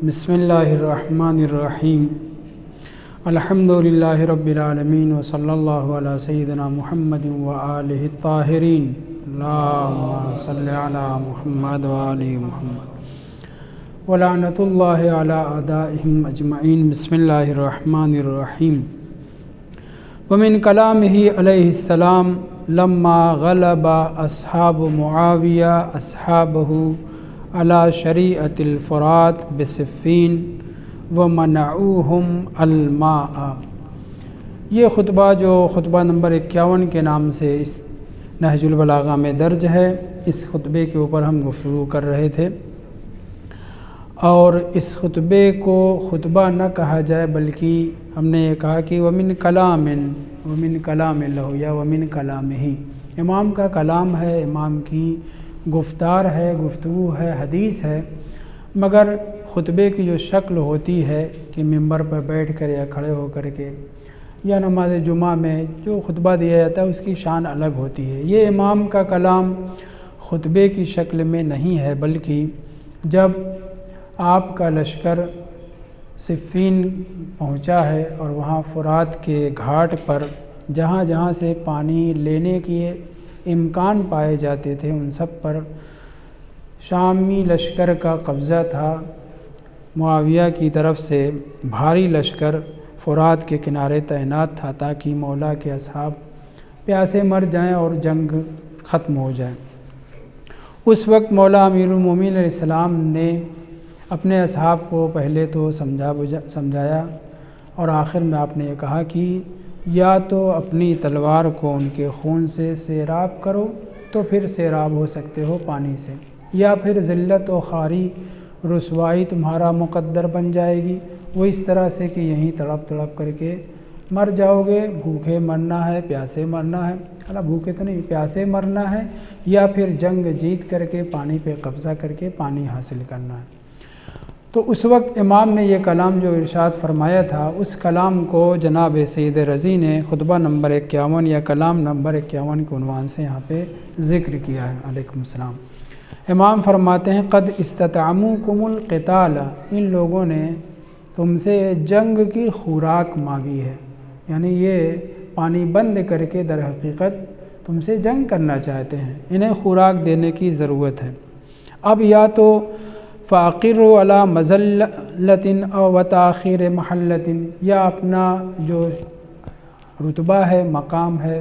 بسم اللہ الرحمن الرحیم الحمد للہ رب العالمین وصلی اللہ علی سیدنا محمد وآلہ الطاہرین اللہم صلی علی محمد وآل محمد ولعنۃ اللہ علی اعدائہم اجمعین۔ بسم اللہ الرحمن الرحیم۔ ومن کلامہ علیہ السلام لما غلب اصحاب معاویہ اصحابہ علی شریعت الفرات بصفین ومنعوہم الماء۔ یہ خطبہ جو خطبہ نمبر 51 کے نام سے اس نہج البلاغہ میں درج ہے، اس خطبے کے اوپر ہم گفتگو کر رہے تھے، اور اس خطبے کو خطبہ نہ کہا جائے بلکہ ہم نے یہ کہا کہ ومن کلام لہ یا ومن کلامہ، امام کا کلام ہے، امام کی گفتار ہے، گفتگو ہے، حدیث ہے، مگر خطبے کی جو شکل ہوتی ہے کہ ممبر پر بیٹھ کر یا کھڑے ہو کر کے یا نماز جمعہ میں جو خطبہ دیا جاتا ہے اس کی شان الگ ہوتی ہے۔ یہ امام کا کلام خطبے کی شکل میں نہیں ہے، بلکہ جب آپ کا لشکر صفین پہنچا ہے اور وہاں فرات کے گھاٹ پر جہاں جہاں سے پانی لینے کے امکان پائے جاتے تھے ان سب پر شامی لشکر کا قبضہ تھا۔ معاویہ کی طرف سے بھاری لشکر فرات کے کنارے تعینات تھا تاکہ مولا کے اصحاب پیاسے مر جائیں اور جنگ ختم ہو جائے۔ اس وقت مولا امیر المومنین علیہ السلام نے اپنے اصحاب کو پہلے تو سمجھایا اور آخر میں آپ نے یہ کہا کہ یا تو اپنی تلوار کو ان کے خون سے سیراب کرو تو پھر سیراب ہو سکتے ہو پانی سے، یا پھر ذلت و خواری رسوائی تمہارا مقدر بن جائے گی، وہ اس طرح سے کہ یہیں تڑپ تڑپ کر کے مر جاؤ گے، بھوکے مرنا ہے، پیاسے مرنا ہے، بھوکے تو نہیں پیاسے مرنا ہے، یا پھر جنگ جیت کر کے پانی پہ قبضہ کر کے پانی حاصل کرنا ہے۔ تو اس وقت امام نے یہ کلام جو ارشاد فرمایا تھا، اس کلام کو جناب سید رضی نے خطبہ نمبر 51 یا کلام نمبر 51 کے عنوان سے یہاں پہ ذکر کیا ہے۔ علیکم السلام۔ امام فرماتے ہیں قد استطعموکم القتال، ان لوگوں نے تم سے جنگ کی خوراک مانگی ہے، یعنی یہ پانی بند کر کے در حقیقت تم سے جنگ کرنا چاہتے ہیں، انہیں خوراک دینے کی ضرورت ہے۔ اب یا تو فاقروا علی مظلۃ و تاخیر محلۃ، یا اپنا جو رتبہ ہے، مقام ہے،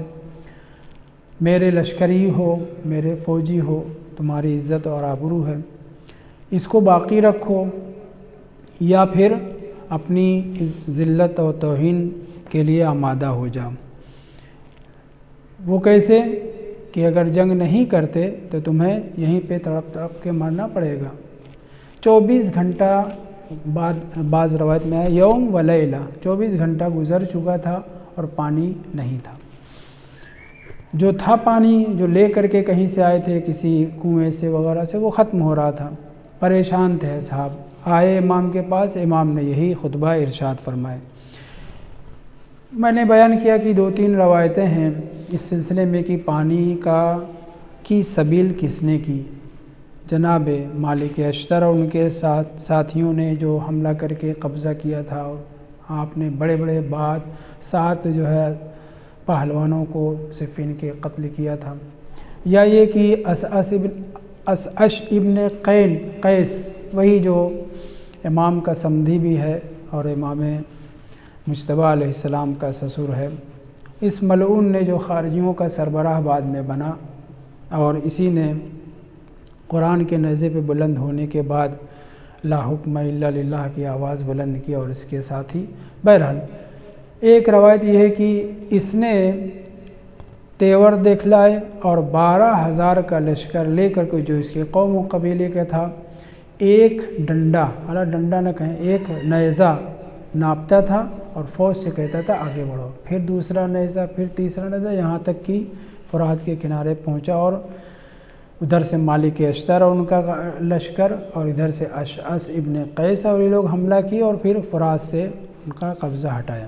میرے لشکری ہو، میرے فوجی ہو، تمہاری عزت اور آبرو ہے، اس کو باقی رکھو، یا پھر اپنی ذلت و توہین کے لیے آمادہ ہو جاؤ۔ وہ کیسے کہ اگر جنگ نہیں کرتے تو تمہیں یہیں پہ تڑپ تڑپ کے مرنا پڑے گا۔ 24 گھنٹہ بعض روایت میں ہے یوم و لیلہ، 24 گھنٹہ گزر چکا تھا اور پانی نہیں تھا۔ جو تھا پانی جو لے کر کے کہیں سے آئے تھے کسی کنویں سے وغیرہ سے، وہ ختم ہو رہا تھا، پریشان تھے اصحاب، آئے امام کے پاس، امام نے یہی خطبہ ارشاد فرمائے۔ میں نے بیان کیا کہ 2-3 روایتیں ہیں اس سلسلے میں کہ پانی کی سبیل کس نے کی، جناب مالک اشتر اور ان کے ساتھیوں نے جو حملہ کر کے قبضہ کیا تھا، اور آپ نے بڑے بڑے 7 جو ہے پہلوانوں کو صفین کے قتل کیا تھا، یا یہ کہ اسعش ابن قیس، وہی جو امام کا سمدھی بھی ہے اور امام مجتبی علیہ السلام کا سسر ہے، اس ملعون نے جو خارجیوں کا سربراہ بعد میں بنا، اور اسی نے قرآن کے نیزے پہ بلند ہونے کے بعد لا حکم الا للہ کی آواز بلند کی، اور اس کے ساتھ ہی بہرحال ایک روایت یہ ہے کہ اس نے تیور دکھلائے اور 12,000 کا لشکر لے کر کے جو اس کے قوم و قبیلے کا تھا، ایک ڈنڈا ڈنڈا نہ کہیں، ایک نیزہ ناپتا تھا اور فوج سے کہتا تھا آگے بڑھو، پھر دوسرا نیزہ، پھر تیسرا نیزہ، یہاں تک کہ فرات کے کنارے پہنچا، اور ادھر سے مالک اشتر اور ان کا لشکر، اور ادھر سے اشعث ابن قیس اور یہ لوگ حملہ کیے، اور پھر فرات سے ان کا قبضہ ہٹایا۔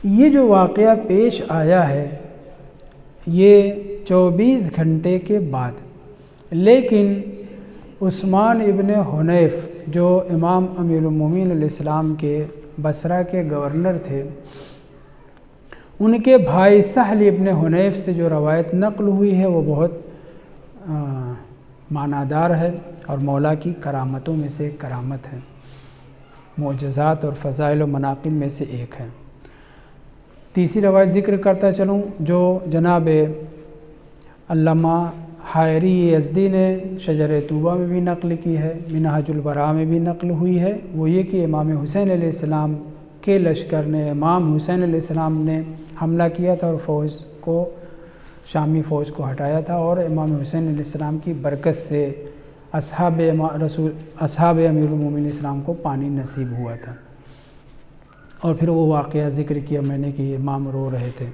یہ جو واقعہ پیش آیا ہے یہ 24 گھنٹے کے بعد، لیکن عثمان ابن حنیف جو امام امیر المومنین علیہ السلام کے بصرہ کے گورنر تھے، ان کے بھائی سہل ابن حنیف سے جو روایت نقل ہوئی ہے وہ بہت معنیدار ہے اور مولا کی کرامتوں میں سے ایک کرامت ہے، معجزات اور فضائل و مناقب میں سے ایک ہے۔ تیسری روایت ذکر کرتا چلوں جو جناب علامہ حائری یزدی نے شجر طوبہ میں بھی نقل کی ہے، منہاج البراء میں بھی نقل ہوئی ہے، وہ یہ کہ امام حسین علیہ السلام کے لشکر نے امام حسین علیہ السلام نے حملہ کیا تھا اور شامی فوج کو ہٹایا تھا، اور امام حسین علیہ السلام کی برکت سے اصحاب امیر المومنین علیہ السلام کو پانی نصیب ہوا تھا۔ اور پھر وہ واقعہ ذکر کیا میں نے کہ امام رو رہے تھے،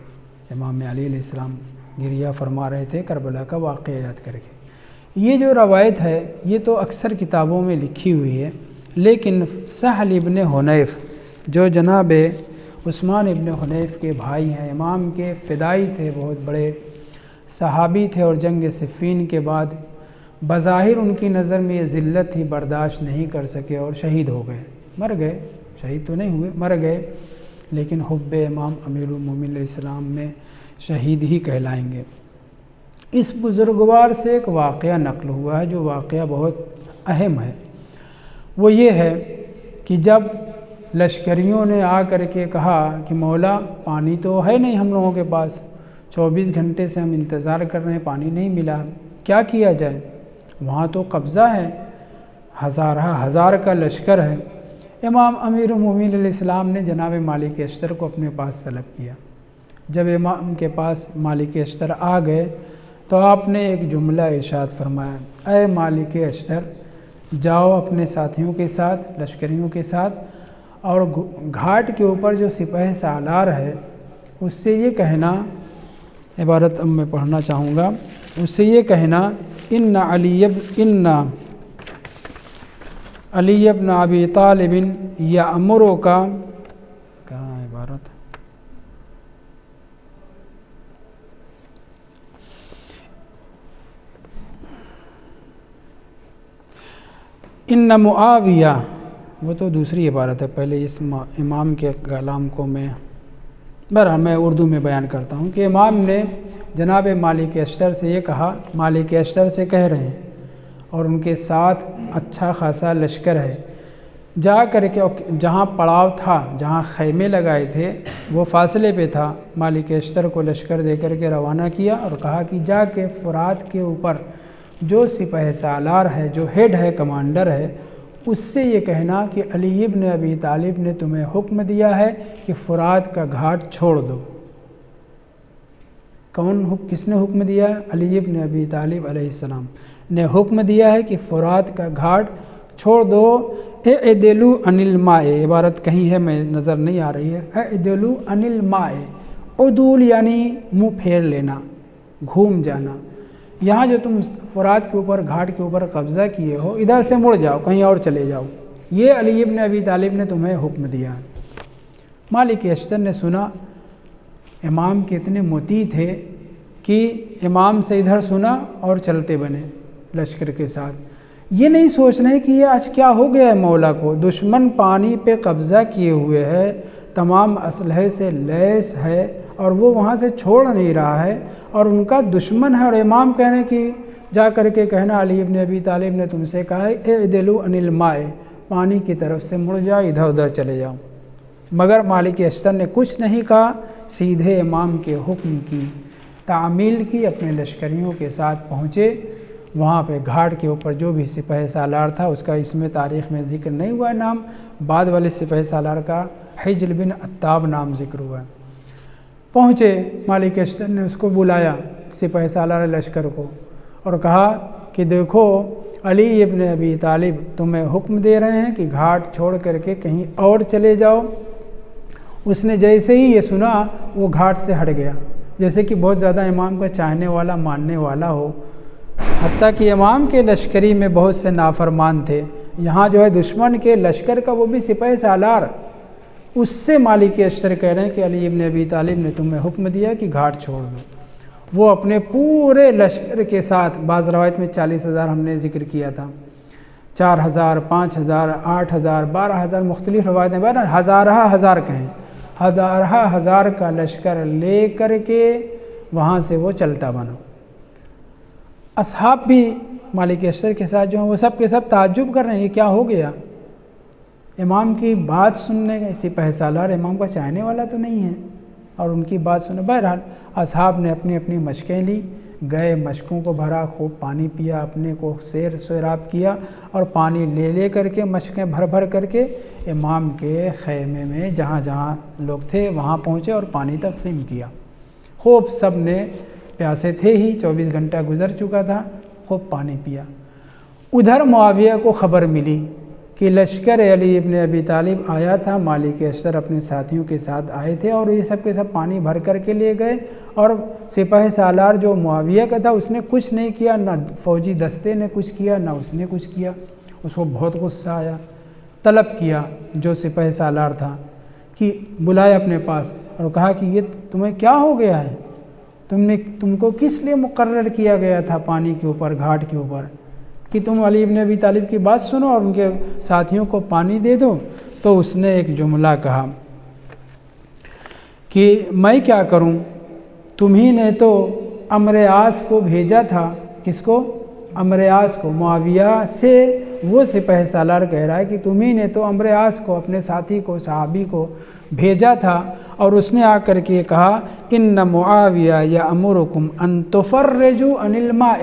امام علی علیہ السلام گریہ فرما رہے تھے کربلا کا واقعہ یاد کر کے۔ یہ جو روایت ہے یہ تو اکثر کتابوں میں لکھی ہوئی ہے، لیکن سہل ابن حنیف جو جناب عثمان ابن حنیف کے بھائی ہیں، امام کے فدائی تھے، بہت بڑے صحابی تھے، اور جنگ صفین کے بعد بظاہر ان کی نظر میں یہ ذلت ہی برداشت نہیں کر سکے اور شہید ہو گئے، مر گئے، شہید تو نہیں ہوئے، مر گئے، لیکن حب امام امیر المومنین علیہ السلام میں شہید ہی کہلائیں گے۔ اس بزرگوار سے ایک واقعہ نقل ہوا ہے جو واقعہ بہت اہم ہے، وہ یہ ہے کہ جب لشکریوں نے آ کر کے کہا کہ مولا پانی تو ہے نہیں ہم لوگوں کے پاس، 24 گھنٹے سے ہم انتظار کر رہے ہیں، پانی نہیں ملا، کیا کیا جائے؟ وہاں تو قبضہ ہے، ہزار کا لشکر ہے۔ امام امیر المومنین علیہ السلام نے جناب مالک اشتر کو اپنے پاس طلب کیا۔ جب امام کے پاس مالک اشتر آ گئے تو آپ نے ایک جملہ ارشاد فرمایا، اے مالک اشتر، جاؤ اپنے ساتھیوں کے ساتھ، لشکریوں کے ساتھ، اور گھاٹ کے اوپر جو سپہ سالار ہے اس سے یہ کہنا، عبارت اب میں پڑھنا چاہوں گا، اس سے یہ کہنا، ان علی ابن ابی طالب یامرک، کہاں عبارت، ان معاویہ، وہ تو دوسری عبارت ہے، پہلے اس امام کے کلام کو میں اردو میں بیان کرتا ہوں کہ امام نے جناب مالک اشتر سے یہ کہا، مالک اشتر سے کہہ رہے ہیں، اور ان کے ساتھ اچھا خاصا لشکر ہے، جا کر کے جہاں پڑاؤ تھا، جہاں خیمے لگائے تھے وہ فاصلے پہ تھا، مالک اشتر کو لشکر دے کر کے روانہ کیا اور کہا کہ جا کے فرات کے اوپر جو سپہ سالار ہے، جو ہیڈ ہے، کمانڈر ہے، اس سے یہ کہنا کہ علی ابن ابی طالب نے تمہیں حکم دیا ہے کہ فرات کا گھاٹ چھوڑ دو۔ کس نے حکم دیا؟ علی ابن ابی طالب علیہ السلام نے حکم دیا ہے کہ فرات کا گھاٹ چھوڑ دو۔ اعدلوا عن الماء، عبارت کہیں ہے میں نظر نہیں آ رہی ہے، اعدلوا عن الماء، عدول یعنی منہ پھیر لینا، گھوم جانا، یہاں جو تم فرات کے اوپر، گھاٹ کے اوپر قبضہ کیے ہو، ادھر سے مڑ جاؤ، کہیں اور چلے جاؤ، یہ علی ابن ابی طالب نے تمہیں حکم دیا۔ مالک اشتر نے سنا، امام کے اتنے مطیع تھے کہ امام سے ادھر سنا اور چلتے بنے لشکر کے ساتھ، یہ نہیں سوچ رہے کہ یہ آج کیا ہو گیا ہے مولا کو، دشمن پانی پہ قبضہ کیے ہوئے ہے، تمام اسلحے سے لیس ہے اور وہ وہاں سے چھوڑ نہیں رہا ہے، اور ان کا دشمن ہے، اور امام کہنے کہ جا کر کے کہنا علی ابن ابی طالب نے تم سے کہا ہے اعدلوا عن الماء، پانی کی طرف سے مڑ جاؤ، ادھر ادھر چلے جاؤ، مگر مالک اشتر نے کچھ نہیں کہا، سیدھے امام کے حکم کی تعمیل کی، اپنے لشکریوں کے ساتھ پہنچے، وہاں پہ گھاٹ کے اوپر جو بھی سپہ سالار تھا، اس کا اس میں تاریخ میں ذکر نہیں ہوا ہے نام، بعد والے سپہ سالار کا حجل بن عتاب نام ذکر ہوا ہے۔ پہنچے، مالک اشتر نے اس کو بلایا، سپہ سالار لشکر کو، اور کہا کہ دیکھو علی ابن ابی طالب تمہیں حکم دے رہے ہیں کہ گھاٹ چھوڑ کر کے کہیں اور چلے جاؤ۔ اس نے جیسے ہی یہ سنا وہ گھاٹ سے ہٹ گیا، جیسے کہ بہت زیادہ امام کا چاہنے والا، ماننے والا ہو، حتیٰ کہ امام کے لشکری میں بہت سے نافرمان تھے، یہاں جو ہے دشمن کے لشکر کا وہ بھی سپہ سالار، اس سے مالک اشتر کہہ رہے ہیں کہ علی ابن ابی طالب نے تمہیں حکم دیا کہ گھاٹ چھوڑ دو۔ وہ اپنے پورے لشکر کے ساتھ، بعض روایت میں 40,000 ہم نے ذکر کیا تھا، 4000 5000 8000 12000 مختلف روایتیں، بہرحال ہزار کہیں، ہزار کا لشکر لے کر کے وہاں سے وہ چلتا بنا۔ اصحاب بھی مالک اشتر کے ساتھ جو ہیں وہ سب کے سب تعجب کر رہے ہیں، یہ کیا ہو گیا؟ امام کی بات سننے کا، سپہ سالار امام کا چاہنے والا تو نہیں ہے، اور ان کی بات سنے۔ بہرحال اصحاب نے اپنی اپنی مشقیں لی، گئے مشقوں کو بھرا، خوب پانی پیا، اپنے کو سیر سیراب کیا، اور پانی لے کر کے مشقیں بھر کر کے امام کے خیمے میں جہاں جہاں لوگ تھے وہاں پہنچے اور پانی تقسیم کیا۔ خوب سب نے، پیاسے تھے ہی، 24 گھنٹہ گزر چکا تھا، خوب پانی پیا۔ ادھر معاویہ کو خبر ملی کہ لشکر علی ابن ابی طالب آیا تھا، مالک اشتر اپنے ساتھیوں کے ساتھ آئے تھے، اور یہ سب کے سب پانی بھر کر کے لے گئے، اور سپہ سالار جو معاویہ کا تھا اس نے کچھ نہیں کیا، نہ فوجی دستے نے کچھ کیا، نہ اس نے کچھ کیا۔ اس کو بہت غصہ آیا، طلب کیا جو سپہ سالار تھا کہ بلایا اپنے پاس اور کہا کہ یہ تمہیں کیا ہو گیا ہے؟ تم کو کس لیے مقرر کیا گیا تھا پانی کے اوپر، گھاٹ کے اوپر، کہ تم علی ابن ابی طالب کی بات سنو اور ان کے ساتھیوں کو پانی دے دو؟ تو اس نے ایک جملہ کہا کہ میں کیا کروں، تمہیں نے تو عمرو عاص کو بھیجا تھا۔ کس کو؟ عمرو عاص کو۔ معاویہ سے وہ سپہ سالار کہہ رہا ہے کہ تمہیں نے تو عمرو عاص کو، اپنے ساتھی کو، صحابی کو بھیجا تھا، اور اس نے آ کر کے کہا ان معاویہ یأمرکم ان تفرجوا عن الماء۔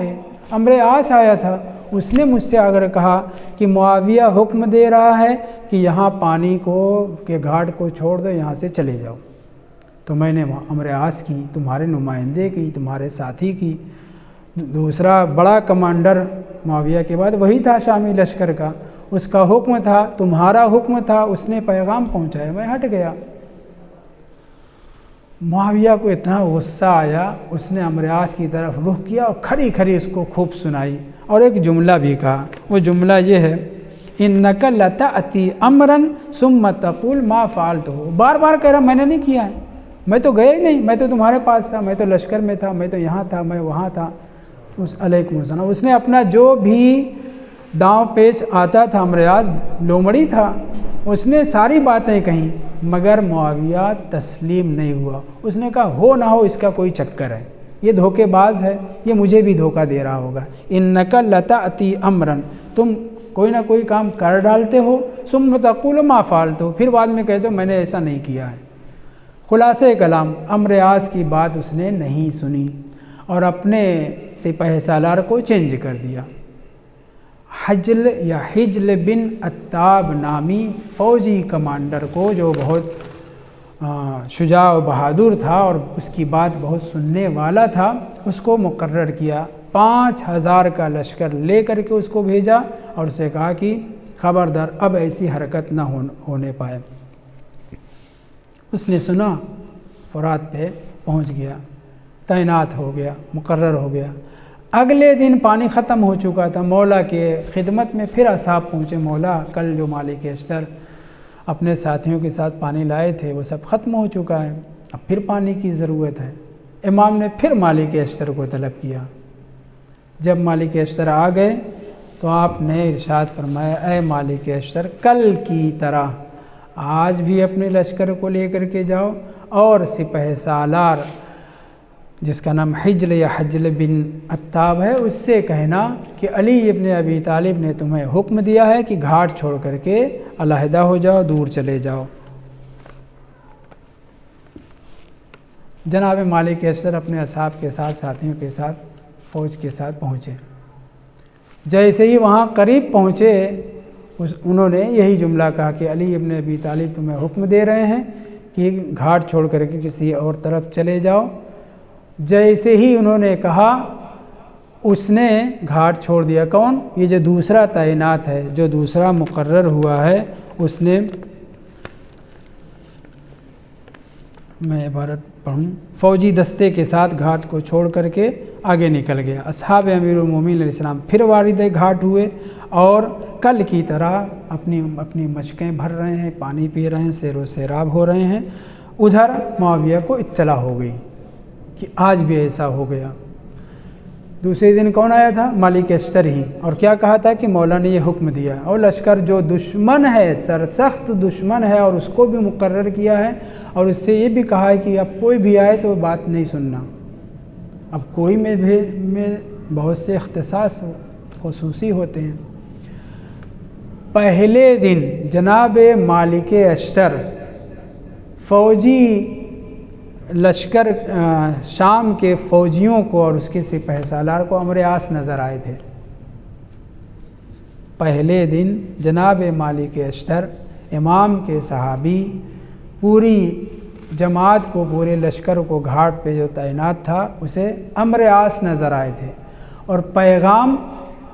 عمرو عاص آیا تھا، اس نے مجھ سے اگر کہا کہ معاویہ حکم دے رہا ہے کہ یہاں پانی کو، کہ گھاٹ کو چھوڑ دو، یہاں سے چلے جاؤ، تو میں نے عمرو عاص کی، تمہارے نمائندے کی، تمہارے ساتھی کی، دوسرا بڑا کمانڈر معاویہ کے بعد وہی تھا شامی لشکر کا، اس کا حکم تھا، تمہارا حکم تھا، اس نے پیغام پہنچایا، میں ہٹ گیا۔ معاویہ کو اتنا غصہ آیا، اس نے عمرو عاص کی طرف رخ کیا اور کھڑی کھڑی اس کو خوب سنائی، اور ایک جملہ بھی کہا۔ وہ جملہ یہ ہے انک لتأتی امرا ثم تقول ما فعلتہ۔ بار بار کہہ رہا میں نے نہیں کیا ہے، میں تو گئے ہی نہیں، میں تو تمہارے پاس تھا، میں تو لشکر میں تھا، میں تو یہاں تھا، میں وہاں تھا۔ علیکم السلام۔ اس نے اپنا جو بھی داؤں پیچ آتا تھا، عمرو عاص لومڑی تھا، اس نے ساری باتیں کہیں، مگر معاویہ تسلیم نہیں ہوا۔ اس نے کہا ہو نہ ہو اس کا کوئی چکر ہے، یہ دھوکے باز ہے، یہ مجھے بھی دھوکہ دے رہا ہوگا۔ انک لتأتی امرا، تم کوئی نہ کوئی کام کر ڈالتے ہو، ثم تقول ما فعلت، پھر بعد میں کہتے ہو میں نے ایسا نہیں کیا ہے۔ خلاصہ کلام، عمرو عاص کی بات اس نے نہیں سنی اور اپنے سپہ سالار کو چینج کر دیا۔ حجل یا حجل بن عتاب نامی فوجی کمانڈر کو، جو بہت شجاع و بہادر تھا اور اس کی بات بہت سننے والا تھا، اس کو مقرر کیا۔ 5000 کا لشکر لے کر کے اس کو بھیجا اور اسے کہا کہ خبردار اب ایسی حرکت نہ ہونے پائے۔ اس نے سنا، فرات پہ پہنچ گیا، تعینات ہو گیا، مقرر ہو گیا۔ اگلے دن پانی ختم ہو چکا تھا، مولا کے خدمت میں پھر اصحاب پہنچے، مولا کل جو مالک اشتر اپنے ساتھیوں کے ساتھ پانی لائے تھے وہ سب ختم ہو چکا ہے، اب پھر پانی کی ضرورت ہے۔ امام نے پھر مالک اشتر کو طلب کیا۔ جب مالک اشتر آ گئے تو آپ نے ارشاد فرمایا اے مالک اشتر، کل کی طرح آج بھی اپنے لشکر کو لے کر کے جاؤ، اور سپہ سالار جس کا نام حجل یا حجل بن عتاب ہے اس سے کہنا کہ علی ابن ابی طالب نے تمہیں حکم دیا ہے کہ گھاٹ چھوڑ کر کے علیحدہ ہو جاؤ، دور چلے جاؤ۔ جناب مالک اشتر اپنے اصحاب کے ساتھ، ساتھیوں کے ساتھ، فوج کے ساتھ پہنچے۔ جیسے ہی وہاں قریب پہنچے انہوں نے یہی جملہ کہا کہ علی ابن ابی طالب تمہیں حکم دے رہے ہیں کہ گھاٹ چھوڑ کر کے کسی اور طرف چلے جاؤ۔ جیسے ہی انہوں نے کہا اس نے گھاٹ چھوڑ دیا۔ کون؟ یہ جو دوسرا تعینات ہے، جو دوسرا مقرر ہوا ہے، اس نے، میں عبارت پڑھوں، فوجی دستے کے ساتھ گھاٹ کو چھوڑ کر کے آگے نکل گیا۔ اصحاب امیر المومنین علیہ السلام پھر وارد گھاٹ ہوئے اور کل کی طرح اپنی مشقیں بھر رہے ہیں، پانی پی رہے ہیں، سیر و سیراب ہو رہے ہیں۔ ادھر معاویہ کو اطلاع ہو گئی کہ آج بھی ایسا ہو گیا۔ دوسرے دن کون آیا تھا؟ مالک اشتر ہی، اور کیا کہا تھا کہ مولا نے یہ حکم دیا، اور لشکر جو دشمن ہے، سرسخت دشمن ہے، اور اس کو بھی مقرر کیا ہے، اور اس سے یہ بھی کہا ہے کہ اب کوئی بھی آئے تو بات نہیں سننا۔ اب کوئی میں بہت سے اختصاص خصوصی ہوتے ہیں۔ پہلے دن جناب مالک اشتر فوجی لشکر شام کے فوجیوں کو اور اس کے سپہ سالار کو عمرو عاص نظر آئے تھے۔ پہلے دن جناب مالک اشتر امام کے صحابی پوری جماعت کو، پورے لشکر کو گھاٹ پہ جو تعینات تھا اسے عمرو عاص نظر آئے تھے، اور پیغام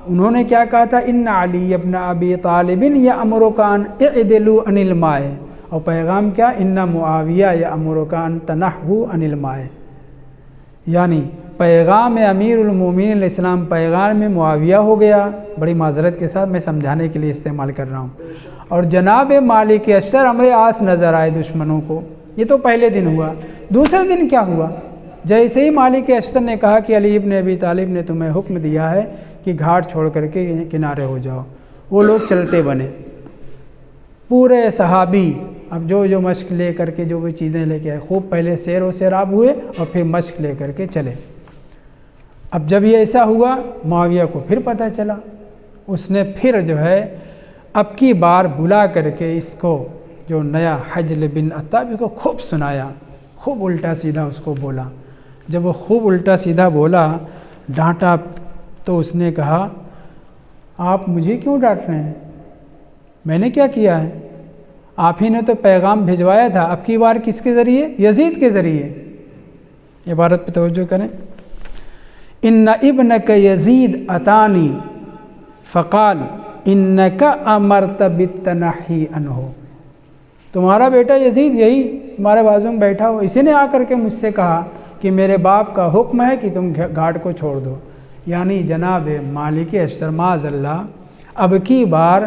انہوں نے کیا کہا تھا؟ ان علی ابن ابی طالب یامرک ان اعدلوا عن الماء، اور پیغام کیا؟ ان معاویہ یامرک ان تنحوا عن الماء، یعنی پیغام امیر المومنین علیہ السلام پیغام میں معاویہ ہو گیا، بڑی معذرت کے ساتھ میں سمجھانے کے لیے استعمال کر رہا ہوں، اور جناب مالک اشتر عمرو عاص نظر آئے دشمنوں کو۔ یہ تو پہلے دن ہوا۔ دوسرے دن کیا ہوا؟ جیسے ہی مالک اشتر نے کہا کہ علی ابن ابی طالب نے تمہیں حکم دیا ہے کہ گھاٹ چھوڑ کر کے کنارے ہو جاؤ، وہ لوگ چلتے بنے، پورے صحابی اب جو مشق لے کر کے جو بھی چیزیں لے کے آئے، خوب پہلے سیر و سیراب ہوئے اور پھر مشق لے کر کے چلے۔ اب جب یہ ایسا ہوا، معاویہ کو پھر پتہ چلا، اس نے پھر جو ہے اب کی بار بلا کر کے اس کو جو نیا حجل بن عطاب اس کو خوب سنایا، خوب الٹا سیدھا اس کو بولا۔ جب وہ خوب الٹا سیدھا بولا، ڈانٹا، تو اس نے کہا آپ مجھے کیوں ڈانٹ رہے ہیں؟ میں نے کیا کیا ہے؟ آپ ہی نے تو پیغام بھجوایا تھا، اب کی بار کس کے ذریعے؟ یزید کے ذریعے۔ عبارت پہ توجہ کریں۔ ان ابنک یزید اتانی فقال انک امرت بالتنحی عنہ، تمہارا بیٹا یزید یہی تمہارے بازو میں بیٹھا ہو، اسی نے آ کر کے مجھ سے کہا کہ میرے باپ کا حکم ہے کہ تم گھاٹ کو چھوڑ دو۔ یعنی جناب مالک اشتر معاذ اللہ اب کی بار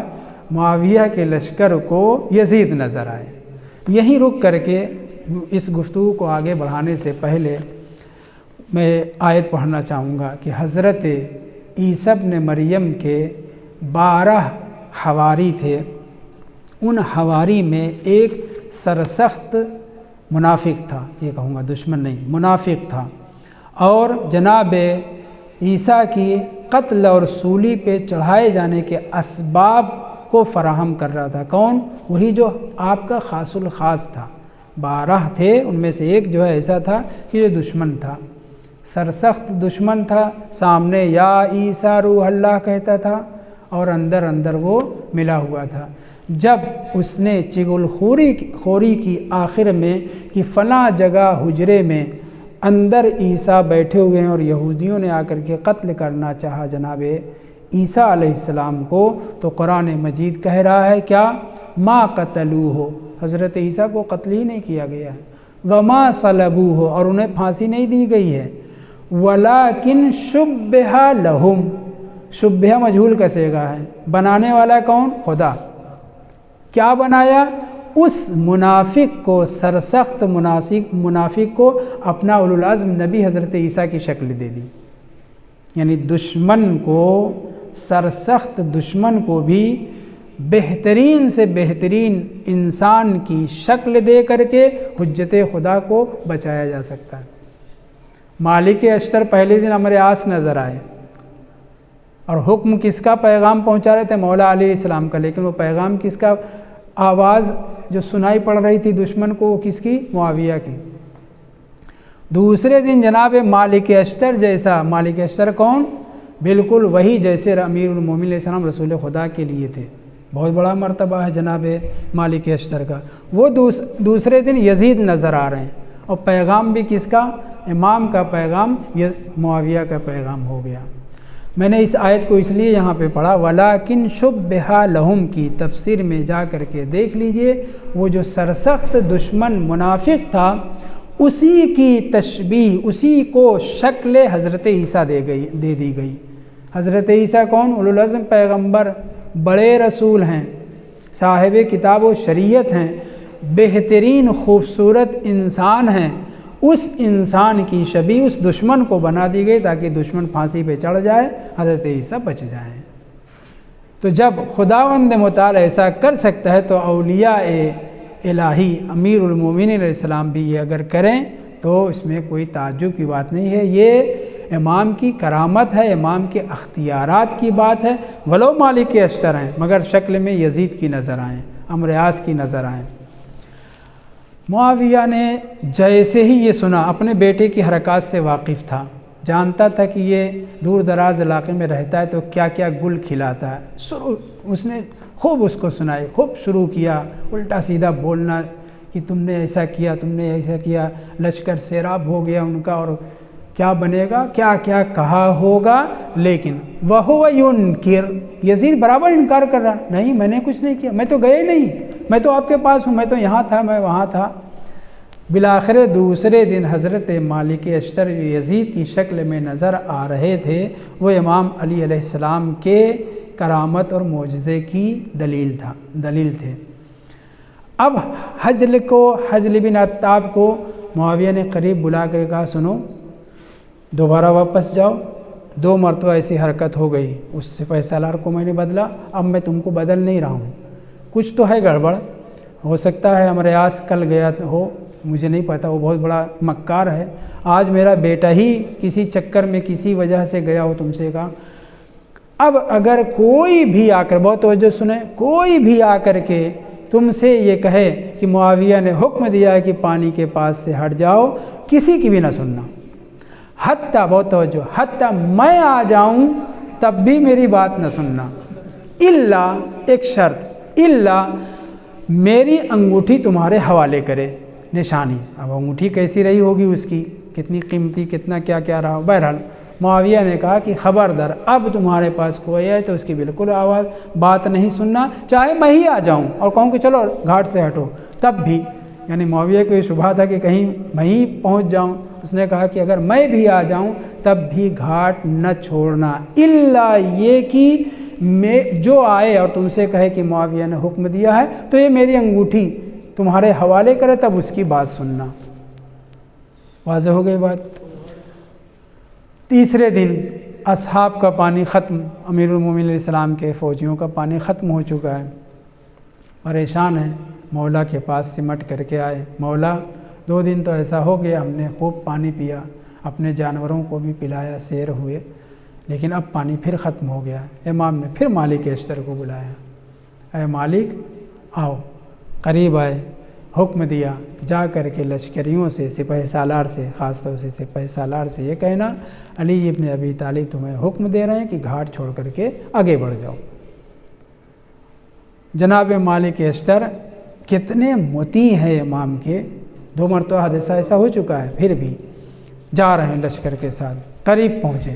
معاویہ کے لشکر کو یزید نظر آئے۔ یہیں رک کر کے اس گفتگو کو آگے بڑھانے سے پہلے میں آیت پڑھنا چاہوں گا کہ حضرت عیسیٰ ابن مریم کے 12 حواری تھے، ان حواری میں ایک سرسخت منافق تھا، یہ کہوں گا دشمن نہیں، منافق تھا، اور جناب عیسیٰ کی قتل اور سولی پہ چڑھائے جانے کے اسباب کو فراہم کر رہا تھا۔ کون؟ وہی جو آپ کا خاص الخاص تھا۔ 12 تھے، ان میں سے ایک جو ہے ایسا تھا کہ جو دشمن تھا، سرسخت دشمن تھا، سامنے یا عیسیٰ روح اللہ کہتا تھا اور اندر اندر وہ ملا ہوا تھا۔ جب اس نے چغل خوری کی آخر میں کہ فلاں جگہ حجرے میں اندر عیسیٰ بیٹھے ہوئے ہیں اور یہودیوں نے آ کر کے قتل کرنا چاہا جناب عیسیٰ علیہ السلام کو، تو قرآن مجید کہہ رہا ہے کیا؟ ما قتلوہ، حضرت عیسیٰ کو قتل ہی نہیں کیا گیا ہے، وما صلبوہ، اور انہیں پھانسی نہیں دی گئی ہے، ولیکن شبہ لہم، شبہ مجہول کا صیغہ ہے، بنانے والا کون؟ خدا۔ کیا بنایا؟ اس منافق کو، سرسخت منافق کو اپنا اولوالعزم نبی حضرت عیسیٰ کی شکل دے دی، یعنی دشمن کو، سرسخت دشمن کو بھی بہترین سے بہترین انسان کی شکل دے کر کے حجت خدا کو بچایا جا سکتا ہے۔ مالک اشتر پہلے دن عمرو عاص نظر آئے اور حکم کس کا پیغام پہنچا رہے تھے؟ مولا علیہ السلام کا، لیکن وہ پیغام کس کا؟ آواز جو سنائی پڑ رہی تھی دشمن کو، وہ کس کی؟ معاویہ کی۔ دوسرے دن جناب مالک اشتر جیسا، مالک اشتر کون؟ بالکل وہی جیسے امیر المومنین علیہ السلام رسول خدا کے لیے تھے، بہت بڑا مرتبہ ہے جناب مالک اشتر کا، وہ دوسرے دن یزید نظر آ رہے ہیں، اور پیغام بھی کس کا؟ امام کا پیغام، معاویہ کا پیغام ہو گیا۔ میں نے اس آیت کو اس لیے یہاں پہ پڑھا، ولیکن شبہ لہم کی تفسیر میں جا کر کے دیکھ لیجئے، وہ جو سرسخت دشمن منافق تھا، اسی کی تشبیہ، اسی کو شکل حضرت عیسیٰ دے دی گئی۔ حضرت عیسیٰ کون؟ اولوالعزم پیغمبر، بڑے رسول ہیں، صاحب کتاب و شریعت ہیں، بہترین خوبصورت انسان ہیں، اس انسان کی شبیہ اس دشمن کو بنا دی گئی تاکہ دشمن پھانسی پہ چڑھ جائے، حضرت عیسیٰ بچ جائیں۔ تو جب خداوند متعال ایسا کر سکتا ہے تو اولیاء الہی امیر المومنین علیہ السلام بھی یہ اگر کریں تو اس میں کوئی تعجب کی بات نہیں ہے۔ یہ امام کی کرامت ہے، امام کے اختیارات کی بات ہے، ولو مالک اشتر ہیں مگر شکل میں یزید کی نظر آئیں، عمرو عاص کی نظر آئیں۔ معاویہ نے جیسے ہی یہ سنا، اپنے بیٹے کی حرکات سے واقف تھا، جانتا تھا کہ یہ دور دراز علاقے میں رہتا ہے تو کیا کیا گل کھلاتا ہے، اس نے خوب اس کو سنائی، خوب شروع کیا الٹا سیدھا بولنا کہ تم نے ایسا کیا، تم نے ایسا کیا، لشکر سیراب ہو گیا ان کا، اور کیا بنے گا، کیا کیا کہا ہوگا۔ لیکن وَهُوَ يُنْكِرُ، یزید برابر انکار کر رہا، نہیں میں نے کچھ نہیں کیا، میں تو گئے نہیں، میں تو آپ کے پاس ہوں، میں تو یہاں تھا، میں وہاں تھا۔ بالآخر دوسرے دن حضرت مالک اشتر جو یزید کی شکل میں نظر آ رہے تھے وہ امام علی علیہ السلام کے کرامت اور معجزے کی دلیل تھے۔ اب حجل بن عطاب کو معاویہ نے قریب بلا کر کہا سنو دوبارہ واپس جاؤ، 2 مرتبہ ایسی حرکت ہو گئی، اس سپہ سالار کو میں نے بدلا، اب میں تم کو بدل نہیں رہا ہوں، کچھ تو ہے گڑبڑ، ہو سکتا ہے عمرو عاص کل گیا ہو، مجھے نہیں پتا، وہ بہت بڑا مکار ہے، آج میرا بیٹا ہی کسی چکر میں کسی وجہ سے گیا ہو تم سے کہا۔ اب اگر کوئی بھی آ کر، بہت توجہ سنیں، کوئی بھی آ کر کے تم سے یہ کہے کہ معاویہ نے حکم دیا ہے کہ پانی کے پاس سے ہٹ جاؤ، کسی کی بھی نہ سننا، حتیٰ، بہت توجہ، حتیٰ میں آ جاؤں تب بھی میری بات نہ سننا، الا، ایک شرط، الا میری انگوٹھی تمہارے حوالے کرے، نشانی۔ اب انگوٹھی کیسی رہی ہوگی اس کی، کتنی قیمتی، کتنا کیا کیا رہا۔ بہرحال معاویہ نے کہا کہ خبردار اب تمہارے پاس کوئی ہے تو اس کی بالکل بات نہیں سننا، چاہے میں ہی آ جاؤں اور کہوں کہ چلو گھاٹ سے ہٹو، تب بھی، یعنی معاویہ کو یہ شبہ تھا کہ کہیں میں ہی پہنچ جاؤں، اس نے کہا کہ اگر میں بھی آ جاؤں تب بھی گھاٹ نہ چھوڑنا، الا یہ کہ میں جو آئے اور تم سے کہے کہ معاویہ نے حکم دیا ہے تو یہ میری انگوٹھی تمہارے حوالے کرے تب اس کی بات سننا۔ واضح ہو گئی بات۔ تیسرے دن اصحاب کا پانی ختم، امیر المومنین علیہ السلام کے فوجیوں کا پانی ختم ہو چکا ہے، پریشان ہیں، مولا کے پاس سمٹ کر کے آئے، مولا 2 دن تو ایسا ہو گیا، ہم نے خوب پانی پیا، اپنے جانوروں کو بھی پلایا، سیر ہوئے، لیکن اب پانی پھر ختم ہو گیا۔ امام نے پھر مالک اشتر کو بلایا، اے مالک آؤ، قریب آئے، حکم دیا جا کر کے لشکریوں سے، سپہ سالار سے، خاص طور سے سپہ سالار سے یہ کہنا علی ابن ابی طالب تمہیں حکم دے رہے ہیں کہ گھاٹ چھوڑ کر کے آگے بڑھ جاؤ۔ جناب مالک اشتر کتنے مطیع ہیں امام کے، 2 مرتبہ حادثہ ایسا ہو چکا ہے، پھر بھی جا رہے ہیں لشکر کے ساتھ، قریب پہنچے۔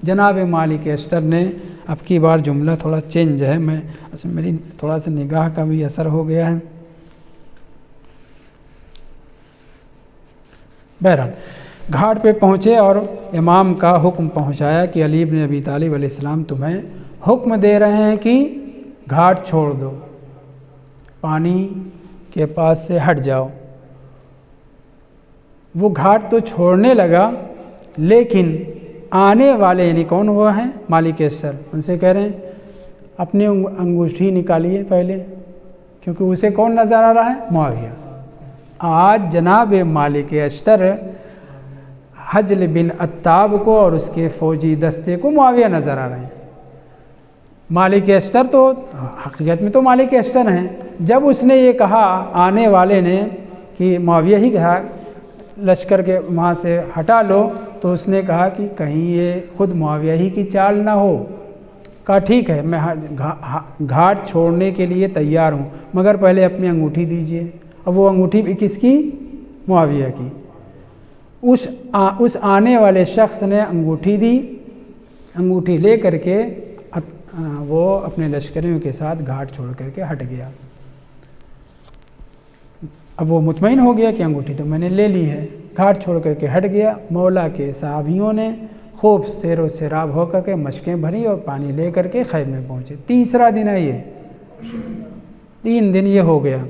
جناب مالک اشتر نے اب کی بار جملہ تھوڑا چینج ہے، میری تھوڑا سا نگاہ کا بھی اثر ہو گیا ہے۔ بہرحال گھاٹ پہ پہنچے اور امام کا حکم پہنچایا کہ علی ابن ابی طالب علیہ السلام تمہیں حکم دے رہے ہیں کہ گھاٹ چھوڑ دو، پانی کے پاس سے ہٹ جاؤ۔ وہ گھاٹ تو چھوڑنے لگا، لیکن آنے والے، یعنی کون وہ ہیں، مالک اشتر، ان سے کہہ رہے ہیں اپنی انگوٹھی نکالیے پہلے، کیونکہ اسے کون نظر آ رہا ہے، معاویہ۔ آج جناب مالک اشتر حجل بن عطاب کو اور اس کے فوجی دستے کو معاویہ نظر آ رہے ہیں۔ مالک اشتر تو حقیقت میں تو مالک اشتر ہیں، جب اس نے یہ کہا آنے والے نے کہ معاویہ ہی کہا لشکر کے وہاں سے ہٹا لو، تو اس نے کہا کہ کہیں یہ خود معاویہ ہی کی چال نہ ہو، کہا ٹھیک ہے میں گھاٹ چھوڑنے کے لیے تیار ہوں، مگر پہلے اپنی انگوٹھی دیجئے۔ اب وہ انگوٹھی بھی کس کی، معاویہ کی۔ اس آنے والے شخص نے انگوٹھی دی، انگوٹھی لے کر کے وہ اپنے لشکریوں کے ساتھ گھاٹ چھوڑ کر کے ہٹ گیا۔ اب وہ مطمئن ہو گیا کہ انگوٹھی تو میں نے لے لی ہے، گھاٹ چھوڑ کر کے ہٹ گیا۔ مولا کے صحابیوں نے خوب سیر و سیراب ہو کر کے مشقیں بھری اور پانی لے کر کے خیمے میں پہنچے۔ تیسرا دن ہے یہ، 3 دن یہ ہو گیا۔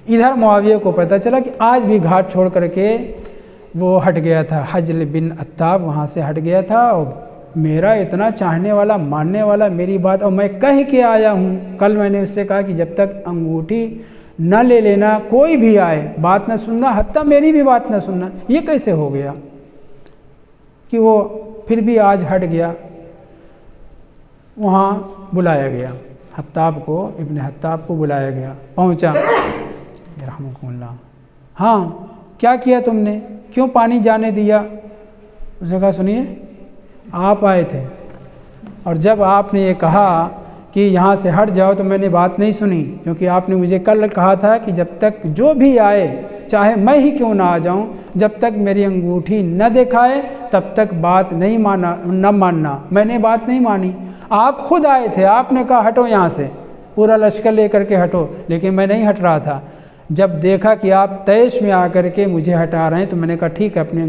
ادھر معاویہ کو پتہ چلا کہ آج بھی گھاٹ چھوڑ کر کے وہ ہٹ گیا تھا، حجل بن عتاب وہاں سے ہٹ گیا تھا، اور میرا اتنا چاہنے والا، ماننے والا میری بات، اور میں کہہ کے آیا ہوں، کل میں نے اس سے کہا کہ جب تک انگوٹھی نہ لے لینا، کوئی بھی آئے بات نہ سننا، حتیٰ میری بھی بات نہ سننا۔ یہ کیسے ہو گیا کہ وہ پھر بھی آج ہٹ گیا؟ وہاں بلایا گیا حتاب کو، ابن حتاب کو بلایا گیا، پہنچا، رحمکم اللہ، ہاں کیا کیا تم نے، کیوں پانی جانے دیا؟ اس نے کہا سنیے، آپ آئے تھے، اور جب آپ نے یہ کہا کہ یہاں سے ہٹ جاؤ تو میں نے بات نہیں سنی، کیونکہ آپ نے مجھے کل کہا تھا کہ جب تک جو بھی آئے، چاہے میں ہی کیوں نہ آ جاؤں، جب تک میری انگوٹھی نہ دکھائے تب تک بات نہیں ماننا۔ میں نے بات نہیں مانی، آپ خود آئے تھے، آپ نے کہا ہٹو یہاں سے، پورا لشکر لے کر کے ہٹو، لیکن میں نہیں ہٹ رہا تھا۔ جب دیکھا کہ آپ تیش میں آ کر کے مجھے ہٹا رہے ہیں تو میں نے کہا ٹھیک ہے، اپنی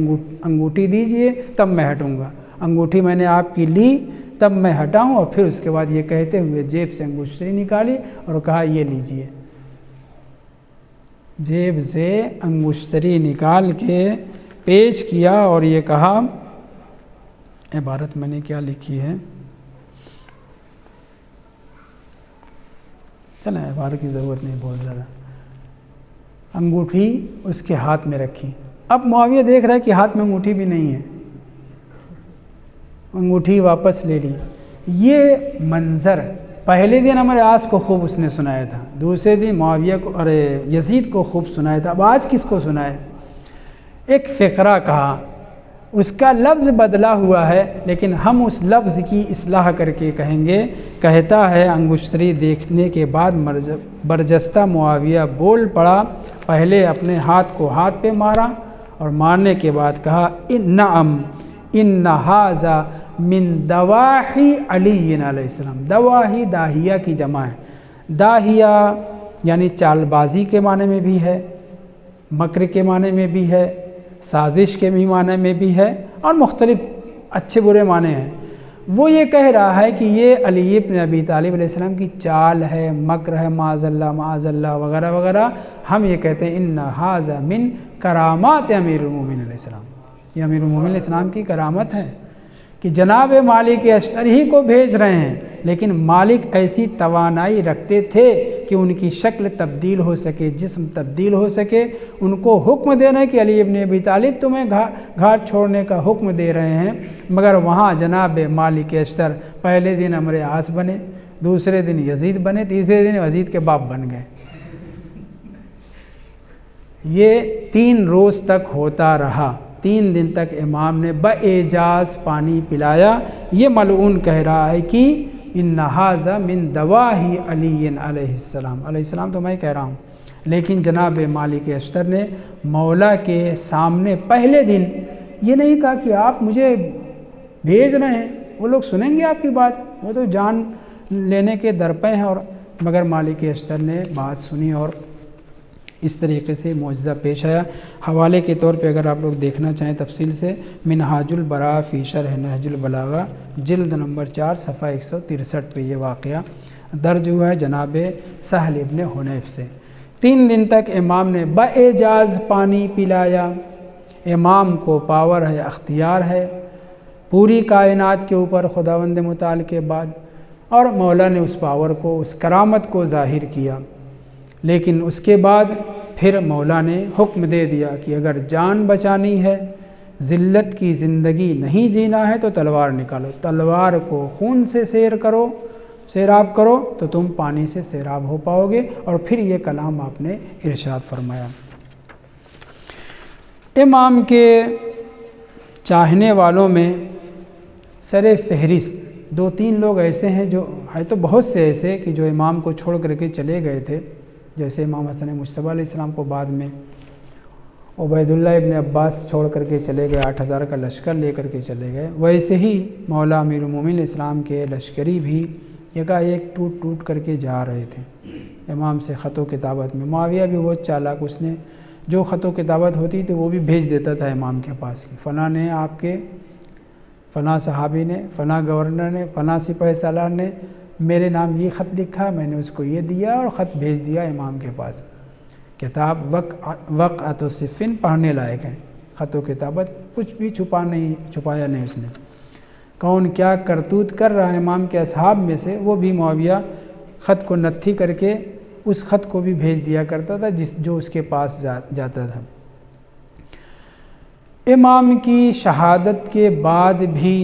انگوٹھی دیجئے تب میں ہٹوں گا۔ انگوٹھی میں نے آپ کی لی تب میں ہٹا ہوں، اور پھر اس کے بعد یہ کہتے ہوئے جیب سے انگوشتری نکالی اور کہا یہ لیجئے۔ جیب سے انگوشتری نکال کے پیش کیا اور یہ کہا، عبارت میں نے کیا لکھی ہے، چلیں عبارت کی ضرورت نہیں بہت زیادہ، انگوٹھی اس کے ہاتھ میں رکھی۔ اب معاویہ دیکھ رہا ہے کہ ہاتھ میں انگوٹھی بھی نہیں ہے، انگوٹھی واپس لے لی۔ یہ منظر پہلے دن عمرو عاص کو خوب اس نے سنایا تھا، دوسرے دن معاویہ کو اور یزید کو خوب سنایا تھا، اب آج کس کو سنائے؟ ایک فقرہ کہا، اس کا لفظ بدلا ہوا ہے، لیکن ہم اس لفظ کی اصلاح کر کے کہیں گے۔ کہتا ہے انگشتری دیکھنے کے بعد برجستہ معاویہ بول پڑا، پہلے اپنے ہاتھ کو ہاتھ پہ مارا اور مارنے کے بعد کہا نعم ان ھذا من دواحی علی علیہ السلام۔ دواحی داہیہ کی جمع ہے، داہیہ یعنی چال بازی کے معنی میں بھی ہے، مکر کے معنی میں بھی ہے، سازش کے بھی معنی میں بھی ہے، اور مختلف اچھے برے معنی ہیں۔ وہ یہ کہہ رہا ہے کہ یہ علی بن ابی طالب علیہ السلام کی چال ہے، مکر ہے، معاذ اللہ وغیرہ وغیرہ۔ ہم یہ کہتے ہیں ان ھذا من کرامات امیر المومنین علیہ السلام، یہ امیر المومنین علیہ السلام کی کرامت ہے کہ جناب مالک اشتر ہی کو بھیج رہے ہیں، لیکن مالک ایسی توانائی رکھتے تھے کہ ان کی شکل تبدیل ہو سکے، جسم تبدیل ہو سکے۔ ان کو حکم دینا کہ علی ابن ابی طالب تمہیں گھاٹ چھوڑنے کا حکم دے رہے ہیں، مگر وہاں جناب مالک اشتر پہلے دن عمرو عاص بنے، دوسرے دن یزید بنے، تیسرے دن یزید کے باپ بن گئے۔ یہ 3 روز تک ہوتا رہا، 3 دن تک امام نے باعجاز پانی پلایا۔ یہ ملعون کہہ رہا ہے کہ ان ھذا من دواحی علی علیہ السلام، تو میں کہہ رہا ہوں، لیکن جناب مالک اشتر نے مولا کے سامنے پہلے دن یہ نہیں کہا کہ آپ مجھے بھیج رہے ہیں، وہ لوگ سنیں گے آپ کی بات، وہ تو جان لینے کے درپے ہیں، اور مگر مالک اشتر نے بات سنی اور اس طریقے سے معجزہ پیش آیا۔ حوالے کے طور پہ اگر آپ لوگ دیکھنا چاہیں تفصیل سے، منہاج البراء فی شرح نہج البلاغہ جلد نمبر 4 صفحہ 163 پہ یہ واقعہ درج ہوا ہے جناب سہل ابن حنیف سے۔ 3 دن تک امام نے باعجاز پانی پلایا۔ امام کو پاور ہے، اختیار ہے پوری کائنات کے اوپر خداوند متعال کے بعد، اور مولا نے اس پاور کو، اس کرامت کو ظاہر کیا، لیکن اس کے بعد پھر مولا نے حکم دے دیا کہ اگر جان بچانی ہے، ذلت کی زندگی نہیں جینا ہے تو تلوار نکالو، تلوار کو خون سے سیراب کرو تو تم پانی سے سیراب ہو پاؤ گے۔ اور پھر یہ کلام آپ نے ارشاد فرمایا۔ امام کے چاہنے والوں میں سر فہرست 2-3 لوگ ایسے ہیں، جو ہے تو بہت سے ایسے کہ جو امام کو چھوڑ کر کے چلے گئے تھے، جیسے امام حسن مجتبیٰ علیہ السلام کو بعد میں عبید اللہ ابن عباس چھوڑ کر کے چلے گئے، 8000 کا لشکر لے کر کے چلے گئے، ویسے ہی مولا امیر المومنین علیہ السلام کے لشکری بھی یکایک ٹوٹ کر کے جا رہے تھے امام سے خط و کتابت میں۔ معاویہ بھی بہت چالاک، اس نے جو خط و کتابت ہوتی تھی وہ بھی بھیج دیتا تھا امام کے پاس، فلاں نے آپ کے فلاں صحابی نے، فلاں گورنر نے، فلاں سپاہی سالار نے میرے نام یہ خط لکھا، میں نے اس کو یہ دیا اور خط بھیج دیا امام کے پاس۔ کتاب وقعۃ صفین پڑھنے لائق ہے، خط و کتابت کچھ بھی چھپایا نہیں اس نے۔ کون کیا کرتوت کر رہا ہے امام کے اصحاب میں سے، وہ بھی معاویہ خط کو نتھی کر کے اس خط کو بھی بھیج دیا کرتا تھا جو اس کے پاس جاتا تھا۔ امام کی شہادت کے بعد بھی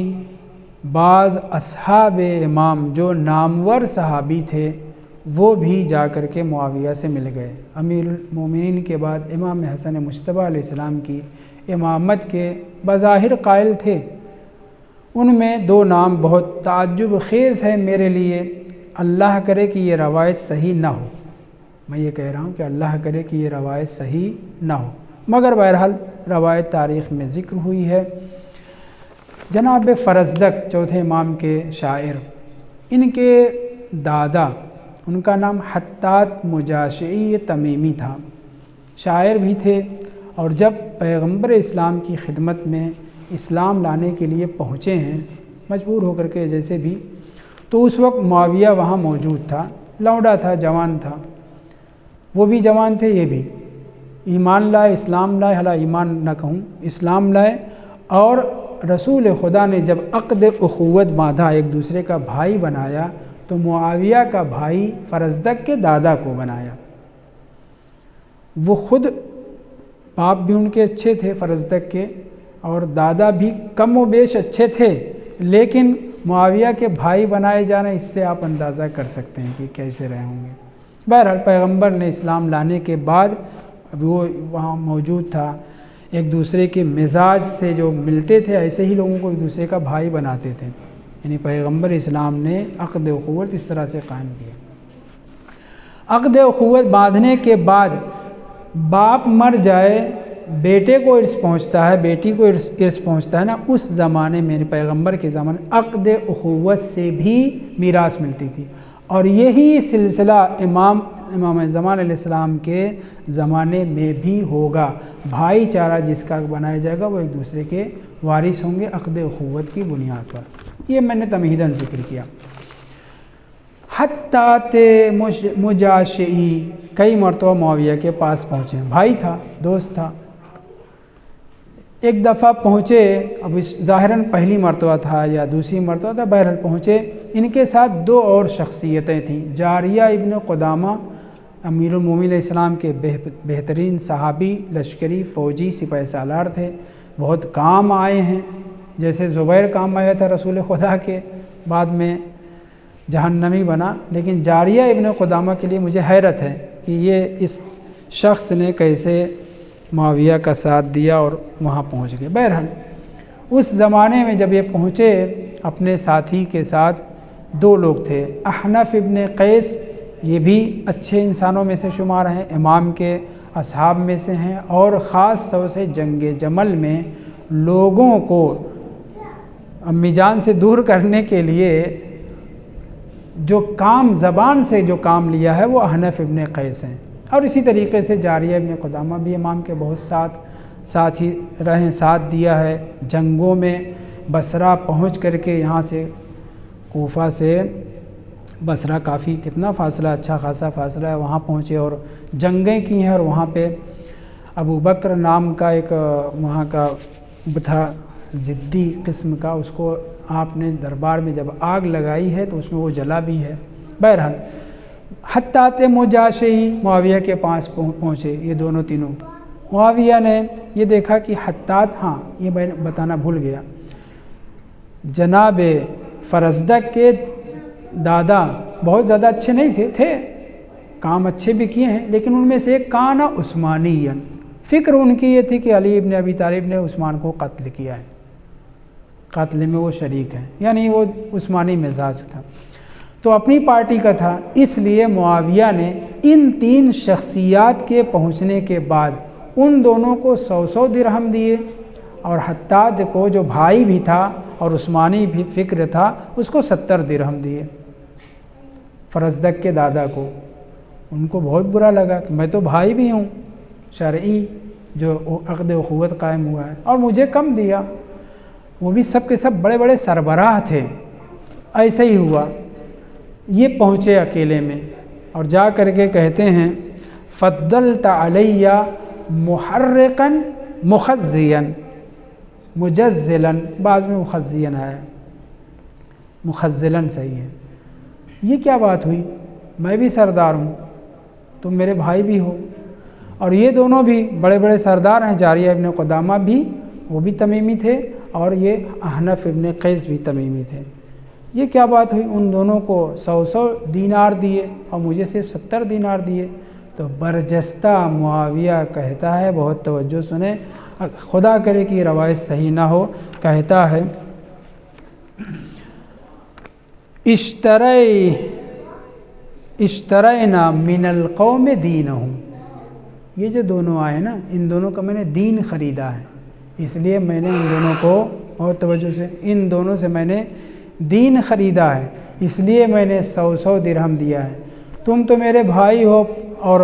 بعض اصحاب امام جو نامور صحابی تھے وہ بھی جا کر کے معاویہ سے مل گئے۔ امیر المومنین کے بعد امام حسن مجتبیٰ علیہ السلام کی امامت کے بظاہر قائل تھے۔ ان میں دو نام بہت تعجب خیز ہے میرے لیے، اللہ کرے کہ یہ روایت صحیح نہ ہو، میں یہ کہہ رہا ہوں کہ اللہ کرے کہ یہ روایت صحیح نہ ہو، مگر بہرحال روایت تاریخ میں ذکر ہوئی ہے۔ جناب فرزدق چوتھے امام کے شاعر، ان کے دادا، ان کا نام حطات مجاشعی تمیمی تھا، شاعر بھی تھے، اور جب پیغمبر اسلام کی خدمت میں اسلام لانے کے لیے پہنچے ہیں مجبور ہو کر کے جیسے بھی، تو اس وقت معاویہ وہاں موجود تھا، لونڈا تھا، جوان تھا، وہ بھی جوان تھے، یہ بھی ایمان لائے، اسلام لائے، حالانکہ ایمان نہ کہوں، اسلام لائے، اور رسول خدا نے جب عقد اخوت باندھا، ایک دوسرے کا بھائی بنایا، تو معاویہ کا بھائی فرزدق کے دادا کو بنایا۔ وہ خود باپ بھی ان کے اچھے تھے فرزدق کے، اور دادا بھی کم و بیش اچھے تھے، لیکن معاویہ کے بھائی بنائے جانا، اس سے آپ اندازہ کر سکتے ہیں کہ کیسے رہے ہوں گے۔ بہرحال پیغمبر نے اسلام لانے کے بعد وہ وہاں موجود تھا، ایک دوسرے کے مزاج سے جو ملتے تھے ایسے ہی لوگوں کو ایک دوسرے کا بھائی بناتے تھے، یعنی پیغمبر اسلام نے عقد اخوت اس طرح سے قائم کیا۔ عقد اخوت باندھنے کے بعد باپ مر جائے، بیٹے کو ارث پہنچتا ہے، بیٹی کو ارث پہنچتا ہے نا، اس زمانے میں پیغمبر کے زمانے عقد اخوت سے بھی میراث ملتی تھی، اور یہی سلسلہ امام زمان علیہ السلام کے زمانے میں بھی ہوگا۔ بھائی چارہ جس کا بنایا جائے گا وہ ایک دوسرے کے وارث ہوں گے عقد اخوت کی بنیاد پر۔ یہ میں نے تمہیداً ذکر کیا۔ حطات مجاشعی کئی مرتبہ معاویہ کے پاس پہنچے، بھائی تھا، دوست تھا، ایک دفعہ پہنچے، اب ظاہراً پہلی مرتبہ تھا یا دوسری مرتبہ تھا، بہرحال پہنچے۔ ان کے ساتھ دو اور شخصیتیں تھیں، جاریہ ابن قدامہ امیر المومنین علیہ السلام کے بہترین صحابی، لشکری فوجی سپہ سالار تھے، بہت کام آئے ہیں، جیسے زبیر کام آیا تھا رسول خدا کے، بعد میں جہنمی بنا، لیکن جاریہ ابن قدامہ کے لیے مجھے حیرت ہے کہ یہ اس شخص نے کیسے معاویہ کا ساتھ دیا اور وہاں پہنچ گئے۔ بہرحال اس زمانے میں جب یہ پہنچے اپنے ساتھی کے ساتھ، دو لوگ تھے، احنف ابن قیس، یہ بھی اچھے انسانوں میں سے شمار ہیں، امام کے اصحاب میں سے ہیں، اور خاص طور سے جنگ جمل میں لوگوں کو امی جان سے دور کرنے کے لیے جو کام زبان سے جو کام لیا ہے وہ احنف ابن قیس ہیں۔ اور اسی طریقے سے جاریہ ابن قدامہ بھی امام کے بہت ساتھ ہی رہیں، ساتھ دیا ہے جنگوں میں، بصرہ پہنچ کر کے، یہاں سے کوفہ سے بصرہ کافی کتنا فاصلہ، اچھا خاصا فاصلہ ہے، وہاں پہنچے اور جنگیں کی ہیں، اور وہاں پہ ابو بکر نام کا ایک وہاں کا تھا ضدی قسم کا، اس کو آپ نے دربار میں جب آگ لگائی ہے تو اس میں وہ جلا بھی ہے۔ بہرحال حطات مجاشعی معاویہ کے پاس پہنچے یہ دونوں تینوں۔ معاویہ نے یہ دیکھا کہ حطات، ہاں یہ میں بتانا بھول گیا، جناب فرزدق کے دادا بہت زیادہ اچھے نہیں تھے، کام اچھے بھی کیے ہیں، لیکن ان میں سے ایک کانا عثمانیًا، فکر ان کی یہ تھی کہ علی ابن ابی طالب نے عثمان کو قتل کیا ہے، قتل میں وہ شریک ہیں، یعنی وہ عثمانی مزاج تھا، تو اپنی پارٹی کا تھا، اس لیے معاویہ نے ان تین شخصیات کے پہنچنے کے بعد ان دونوں کو 100 درہم دیے، اور حطات کو جو بھائی بھی تھا اور عثمانی بھی فکر تھا اس کو 70 درہم دیے، فرزدق کے دادا کو۔ ان کو بہت برا لگا کہ میں تو بھائی بھی ہوں شرعی، جو عقد اخوت قائم ہوا ہے، اور مجھے کم دیا۔ وہ بھی سب کے سب بڑے بڑے سربراہ تھے۔ ایسے ہی ہوا، یہ پہنچے اکیلے میں اور جا کر کے کہتے ہیں فضلت علی محرقا مخزین مجزلن، بعض میں مخزین ہے، مخزلن صحیح ہے۔ یہ کیا بات ہوئی؟ میں بھی سردار ہوں، تم میرے بھائی بھی ہو، اور یہ دونوں بھی بڑے بڑے سردار ہیں، جاریہ ابن قدامہ بھی، وہ بھی تمیمی تھے، اور یہ احنف ابن قیس بھی تمیمی تھے۔ یہ کیا بات ہوئی؟ ان دونوں کو 100 دینار دیے اور مجھے صرف 70 دینار دیے۔ تو برجستہ معاویہ کہتا ہے، بہت توجہ سنیں، خدا کرے کہ یہ روایت صحیح نہ ہو، کہتا ہے اشترینا من القوم دینہم، یہ جو دونوں آئے نا، ان دونوں کا میں نے دین خریدا ہے، اس لیے میں نے ان دونوں کو، بہت توجہ سے، ان دونوں سے میں نے دین خریدا ہے، اس لیے میں نے 100 درہم دیا ہے۔ تم تو میرے بھائی ہو، اور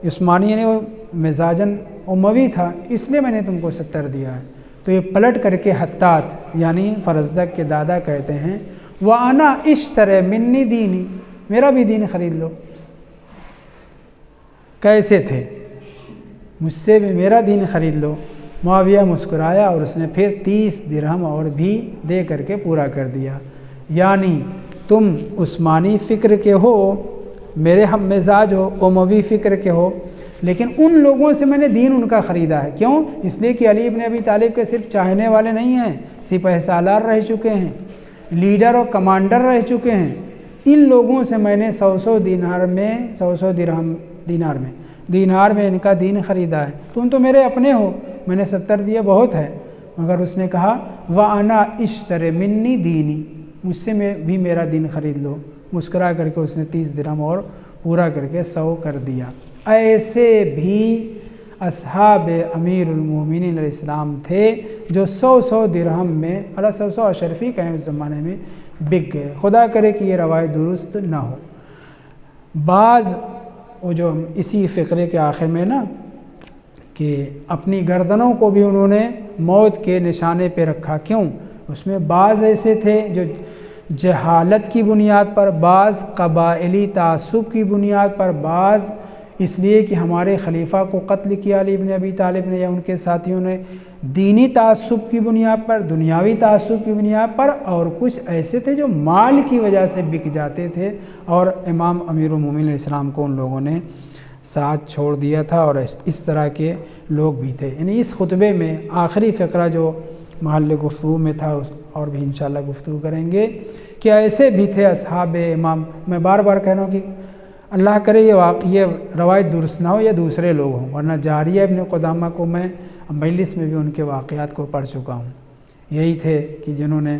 عثمانی نے وہ مزاجن اموی تھا، اس لیے میں نے تم کو 70 دیا ہے۔ تو یہ پلٹ کر کے حطات یعنی فرزدق کے دادا کہتے ہیں وَأَنَا اشْتَرَ مِنِّي دِينِي، میرا بھی دین خرید لو۔ کیسے تھے؟ مجھ سے بھی میرا دین خرید لو۔ معاویہ مسکرایا اور اس نے پھر 30 درہم اور بھی دے کر کے پورا کر دیا۔ یعنی تم عثمانی فکر کے ہو، میرے ہم مزاج ہو، اموی فکر کے ہو، لیکن ان لوگوں سے میں نے دین ان کا خریدا ہے۔ کیوں؟ اس لیے کہ علی ابن ابی طالب کے صرف چاہنے والے نہیں ہیں، سپہ سالار رہ چکے ہیں، لیڈر اور کمانڈر رہ چکے ہیں۔ ان لوگوں سے میں نے 100 دینار میں، 100 درہم دینار میں ان کا دین خریدا ہے۔ تم تو میرے اپنے ہو، میں نے 70 دیا بہت ہے۔ مگر اس نے کہا وَأَنَا اشْتَرِ مِنِّي دِينِي، مجھ سے بھی میرا دین خرید لو۔ مسکرا کر کے اس نے 30 درہم اور پورا کر کے 100 کر دیا۔ ایسے بھی اصحاب امیر المومنین علیہ السلام تھے جو 100 درہم میں، 100 اشرفی کہیں اس زمانے میں، بک گئے۔ خدا کرے کہ یہ روایت درست نہ ہو۔ بعض وہ جو اسی فقرے کے آخر میں نا کہ اپنی گردنوں کو بھی انہوں نے موت کے نشانے پہ رکھا، کیوں؟ اس میں بعض ایسے تھے جو جہالت کی بنیاد پر، بعض قبائلی تعصب کی بنیاد پر، بعض اس لیے کہ ہمارے خلیفہ کو قتل کیا علی ابن ابی طالب نے یا ان کے ساتھیوں نے، دینی تعصب کی بنیاد پر، دنیاوی تعصب کی بنیاد پر، اور کچھ ایسے تھے جو مال کی وجہ سے بک جاتے تھے، اور امام امیر المومنین علیہ السلام کو ان لوگوں نے ساتھ چھوڑ دیا تھا، اور اس طرح کے لوگ بھی تھے۔ یعنی اس خطبے میں آخری فقرہ جو محل گفتگو میں تھا، اور بھی انشاءاللہ گفتگو کریں گے کہ ایسے بھی تھے اصحاب امام۔ میں بار بار کہہ رہا ہوں کہ اللہ کرے یہ روایت درست نہ ہو یا دوسرے لوگ ہوں، ورنہ جاریہ ابن قدامہ کو میں مجلس میں بھی ان کے واقعات کو پڑھ چکا ہوں۔ یہی تھے کہ جنہوں نے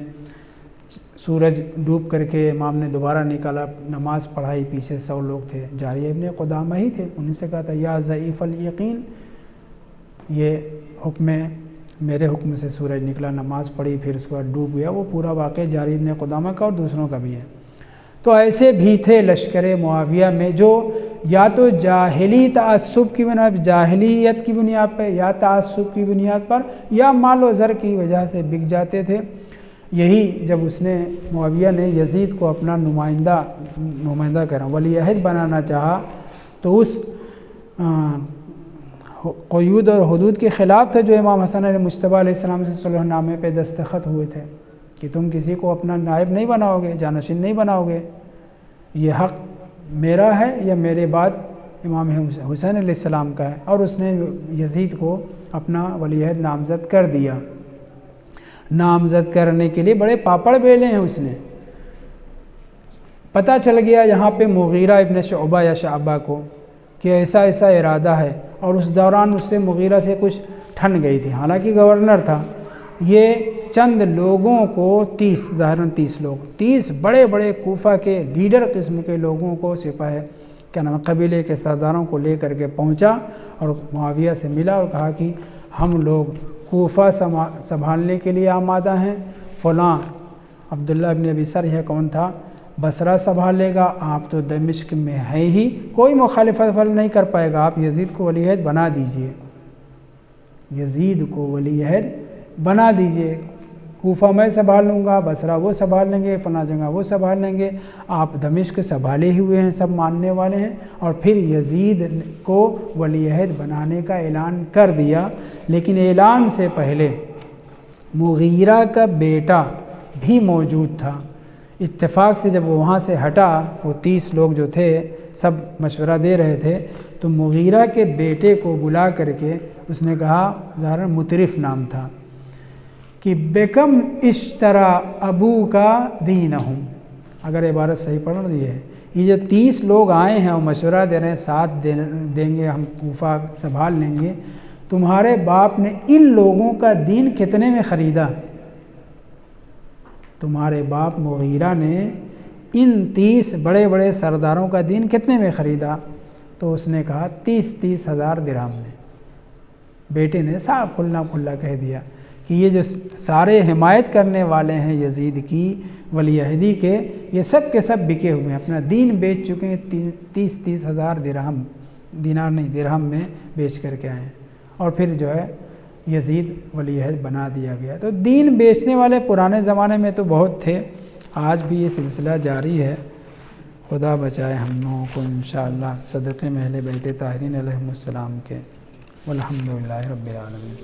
سورج ڈوب کر کے امام نے دوبارہ نکالا، نماز پڑھائی، پیچھے 100 لوگ تھے، جاریہ ابن قدامہ ہی تھے۔ انہیں سے کہا تھا یا ضعیف الیقین، یہ حکم، میرے حکم سے سورج نکلا، نماز پڑھی، پھر اس کے بعد ڈوب گیا۔ وہ پورا واقعہ جاریہ ابن قدامہ کا اور دوسروں کا بھی ہے۔ تو ایسے بھی تھے لشکر معاویہ میں جو یا تو جاہلی تعصب کی بنیاد، جاہلیت کی بنیاد پر، یا تعصب کی بنیاد پر، یا مال و زر کی وجہ سے بک جاتے تھے۔ یہی جب اس نے معاویہ نے یزید کو اپنا نمائندہ کہہ رہا ہوں ولی عہد بنانا چاہا، تو اس قیود اور حدود کے خلاف تھا جو امام حسن علیہ مجتبیٰ علیہ السلام سے صلح نامے پہ دستخط ہوئے تھے کہ تم کسی کو اپنا نائب نہیں بناؤ گے، جانشین نہیں بناؤ گے، یہ حق میرا ہے یا میرے بعد امام حسین علیہ السلام کا ہے۔ اور اس نے یزید کو اپنا ولی عہد نامزد کر دیا۔ نامزد کرنے کے لیے بڑے پاپڑ بیلے ہیں اس نے۔ پتہ چل گیا یہاں پہ مغیرہ ابن شعبہ یا شعبہ کو کہ ایسا ارادہ ہے، اور اس دوران اس سے مغیرہ سے کچھ ٹھن گئی تھی، حالانکہ گورنر تھا۔ یہ چند لوگوں کو 30 لوگ، 30 بڑے بڑے کوفہ کے لیڈر قسم کے لوگوں کو، سپاہ قبیلے کے سرداروں کو لے کر کے پہنچا اور معاویہ سے ملا اور کہا کہ ہم لوگ کوفہ سنبھالنے کے لیے آمادہ ہیں، فلاں عبداللہ ابن ابی سرح کون تھا، بصرہ سنبھالے گا، آپ تو دمشق میں ہے ہی، کوئی مخالفت نہیں کر پائے گا، آپ یزید کو ولی عہد بنا دیجئے، یزید کو ولی عہد بنا دیجئے، کوفہ میں سنبھال لوں گا، بصرہ وہ سنبھال لیں گے، فلاں جگہ وہ سنبھال لیں گے، آپ دمشق سنبھالے ہوئے ہیں، سب ماننے والے ہیں۔ اور پھر یزید کو ولی عہد بنانے کا اعلان کر دیا، لیکن اعلان سے پہلے مغیرہ کا بیٹا بھی موجود تھا۔ اتفاق سے جب وہ وہاں سے ہٹا، وہ 30 لوگ جو تھے سب مشورہ دے رہے تھے، تو مغیرہ کے بیٹے کو بلا کر کے اس نے کہا، ظاہر مطرف نام تھا، کہ بکم اشترا ابو کا دینہم، اگر عبارت صحیح پڑھ رہی ہے، یہ جو 30 لوگ آئے ہیں اور مشورہ دے رہے ہیں، ساتھ دیں گے، ہم کوفہ سنبھال لیں گے، تمہارے باپ نے ان لوگوں کا دین کتنے میں خریدا؟ تمہارے باپ مغیرہ نے ان 30 بڑے بڑے سرداروں کا دین کتنے میں خریدا؟ تو اس نے کہا 30 ہزار درہم میں۔ بیٹے نے صاف کھلا کہہ دیا کہ یہ جو سارے حمایت کرنے والے ہیں یزید کی ولی عہدی کے، یہ سب کے سب بکے ہوئے ہیں، اپنا دین بیچ چکے ہیں، 30 ہزار درہم، دینار نہیں درہم میں بیچ کر کے آئے ہیں۔ اور پھر جو ہے یزید ولی عہد بنا دیا گیا۔ تو دین بیچنے والے پرانے زمانے میں تو بہت تھے، آج بھی یہ سلسلہ جاری ہے۔ خدا بچائے ہم لوگوں کو انشاءاللہ صدقے میں اہل بیت طاہرین علیہم السلام کے۔ والحمدللہ رب العالمین۔